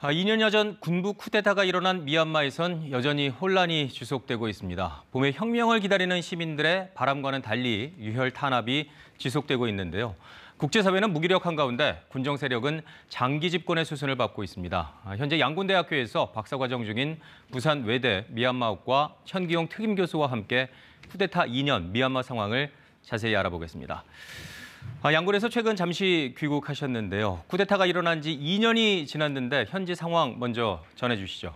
2년여 전 군부 쿠데타가 일어난 미얀마에선 여전히 혼란이 지속되고 있습니다. 봄의 혁명을 기다리는 시민들의 바람과는 달리 유혈 탄압이 지속되고 있는데요. 국제사회는 무기력한 가운데 군정 세력은 장기 집권의 수순을 밟고 있습니다. 현재 양곤대학교에서 박사과정 중인 부산 외대 미얀마학과 현기용 특임교수와 함께 쿠데타 2년 미얀마 상황을 자세히 알아보겠습니다. 양곤에서 최근 잠시 귀국하셨는데요. 쿠데타가 일어난 지 2년이 지났는데 현지 상황 먼저 전해주시죠.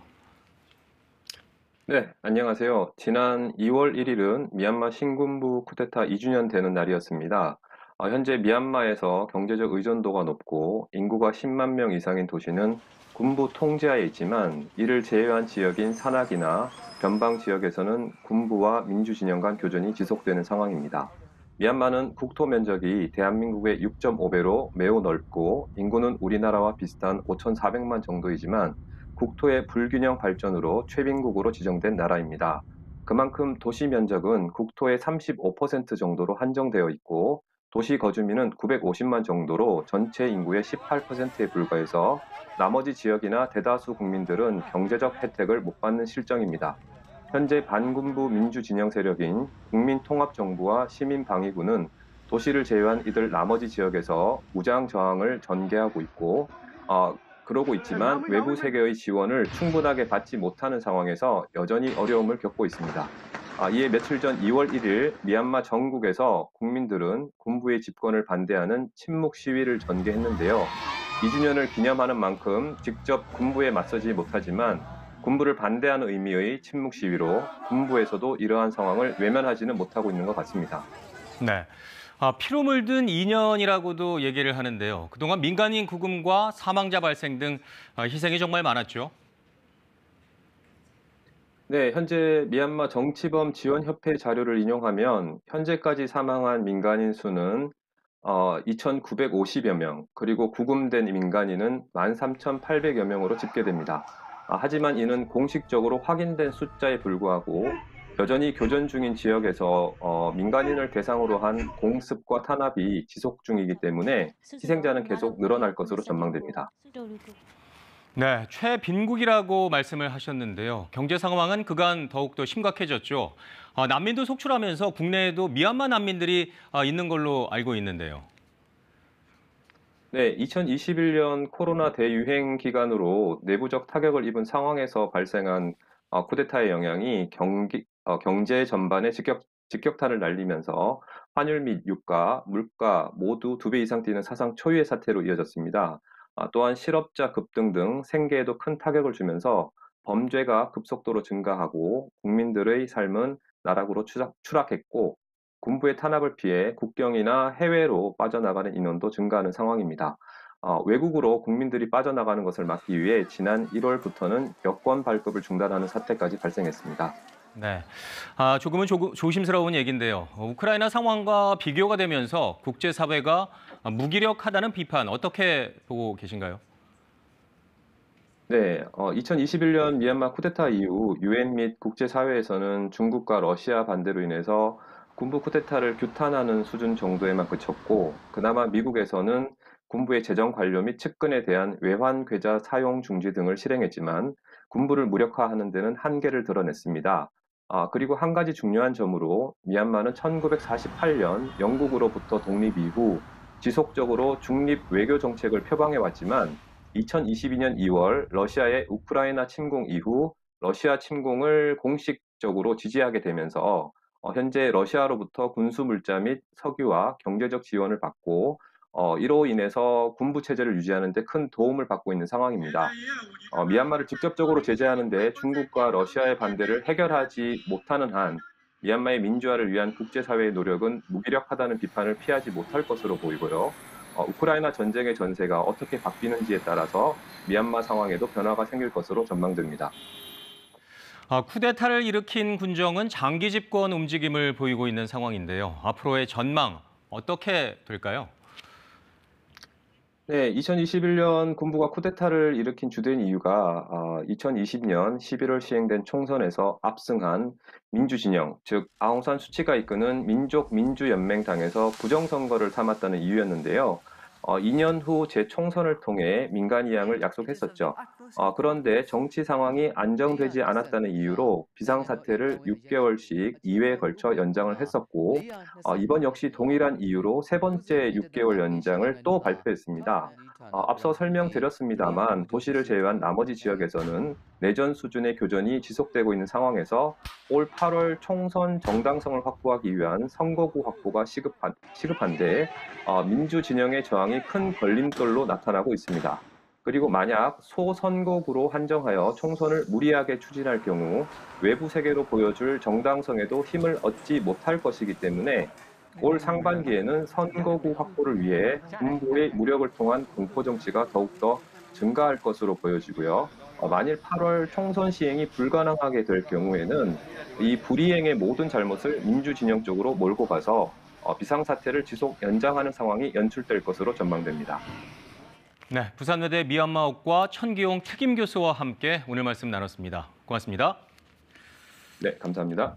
네, 안녕하세요. 지난 2월 1일은 미얀마 신군부 쿠데타 2주년 되는 날이었습니다. 현재 미얀마에서 경제적 의존도가 높고 인구가 10만 명 이상인 도시는 군부 통제하에 있지만 이를 제외한 지역인 산악이나 변방 지역에서는 군부와 민주 진영 간 교전이 지속되는 상황입니다. 미얀마는 국토 면적이 대한민국의 6.5배로 매우 넓고 인구는 우리나라와 비슷한 5,400만 정도이지만 국토의 불균형 발전으로 최빈국으로 지정된 나라입니다. 그만큼 도시 면적은 국토의 35% 정도로 한정되어 있고 도시 거주민은 950만 정도로 전체 인구의 18%에 불과해서 나머지 지역이나 대다수 국민들은 경제적 혜택을 못 받는 실정입니다. 현재 반군부 민주 진영 세력인 국민통합정부와 시민방위군은 도시를 제외한 이들 나머지 지역에서 무장 저항을 전개하고 있고 그러고 있지만 외부 세계의 지원을 충분하게 받지 못하는 상황에서 여전히 어려움을 겪고 있습니다. 이에 며칠 전 2월 1일 미얀마 전국에서 국민들은 군부의 집권을 반대하는 침묵 시위를 전개했는데요. 2주년을 기념하는 만큼 직접 군부에 맞서지 못하지만 군부를 반대하는 의미의 침묵 시위로 군부에서도 이러한 상황을 외면하지는 못하고 있는 것 같습니다. 네. 피로 물든 2년이라고도 얘기를 하는데요. 그동안 민간인 구금과 사망자 발생 등 희생이 정말 많았죠. 네, 현재 미얀마 정치범 지원협회 자료를 인용하면 현재까지 사망한 민간인 수는 2,950여 명, 그리고 구금된 민간인은 13,800여 명으로 집계됩니다. 하지만 이는 공식적으로 확인된 숫자에 불구하고 여전히 교전 중인 지역에서 민간인을 대상으로 한 공습과 탄압이 지속 중이기 때문에 희생자는 계속 늘어날 것으로 전망됩니다. 네, 최빈국이라고 말씀을 하셨는데요. 경제 상황은 그간 더욱더 심각해졌죠. 난민도 속출하면서 국내에도 미얀마 난민들이 있는 걸로 알고 있는데요. 네, 2021년 코로나 대유행 기간으로 내부적 타격을 입은 상황에서 발생한 쿠데타의 영향이 경제 전반에 직격탄을 날리면서 환율 및 유가, 물가 모두 2배 이상 뛰는 사상 초유의 사태로 이어졌습니다. 또한 실업자 급등 등 생계에도 큰 타격을 주면서 범죄가 급속도로 증가하고 국민들의 삶은 나락으로 추락했고 군부의 탄압을 피해 국경이나 해외로 빠져나가는 인원도 증가하는 상황입니다. 외국으로 국민들이 빠져나가는 것을 막기 위해 지난 1월부터는 여권 발급을 중단하는 사태까지 발생했습니다. 네, 조금은 조심스러운 얘기인데요. 우크라이나 상황과 비교가 되면서 국제사회가 무기력하다는 비판 어떻게 보고 계신가요? 네, 2021년 미얀마 쿠데타 이후 유엔 및 국제사회에서는 중국과 러시아 반대로 인해서 군부 쿠데타를 규탄하는 수준 정도에만 그쳤고, 그나마 미국에서는 군부의 재정 관료 및 측근에 대한 외환 계좌 사용 중지 등을 실행했지만 군부를 무력화하는 데는 한계를 드러냈습니다. 그리고 한 가지 중요한 점으로 미얀마는 1948년 영국으로부터 독립 이후 지속적으로 중립 외교 정책을 표방해 왔지만 2022년 2월 러시아의 우크라이나 침공 이후 러시아 침공을 공식적으로 지지하게 되면서 현재 러시아로부터 군수 물자 및 석유와 경제적 지원을 받고 이로 인해서 군부 체제를 유지하는 데 큰 도움을 받고 있는 상황입니다. 미얀마를 직접적으로 제재하는 데 중국과 러시아의 반대를 해결하지 못하는 한 미얀마의 민주화를 위한 국제사회의 노력은 무기력하다는 비판을 피하지 못할 것으로 보이고요. 우크라이나 전쟁의 전세가 어떻게 바뀌는지에 따라서 미얀마 상황에도 변화가 생길 것으로 전망됩니다. 쿠데타를 일으킨 군정은 장기 집권 움직임을 보이고 있는 상황인데요. 앞으로의 전망 어떻게 될까요? 네, 2021년 군부가 쿠데타를 일으킨 주된 이유가 2020년 11월 시행된 총선에서 압승한 민주진영, 즉 아웅산 수치가 이끄는 민족민주연맹당에서 부정선거를 삼았다는 이유였는데요. 2년 후 재총선을 통해 민간 이양을 약속했었죠. 그런데 정치 상황이 안정되지 않았다는 이유로 비상사태를 6개월씩 2회에 걸쳐 연장을 했었고, 이번 역시 동일한 이유로 세 번째 6개월 연장을 또 발표했습니다. 앞서 설명드렸습니다만 도시를 제외한 나머지 지역에서는 내전 수준의 교전이 지속되고 있는 상황에서 올 8월 총선 정당성을 확보하기 위한 선거구 확보가 시급한데 민주 진영의 저항이 큰 걸림돌로 나타나고 있습니다. 그리고 만약 소선거구로 한정하여 총선을 무리하게 추진할 경우 외부 세계로 보여줄 정당성에도 힘을 얻지 못할 것이기 때문에 올 상반기에는 선거구 확보를 위해 군부의 무력을 통한 공포 정치가 더욱더 증가할 것으로 보여지고요. 만일 8월 총선 시행이 불가능하게 될 경우에는 이 불이행의 모든 잘못을 민주 진영 쪽으로 몰고 가서 비상사태를 지속 연장하는 상황이 연출될 것으로 전망됩니다. 네, 부산외대 미얀마학과 천기용 특임 교수와 함께 오늘 말씀 나눴습니다. 고맙습니다. 네, 감사합니다.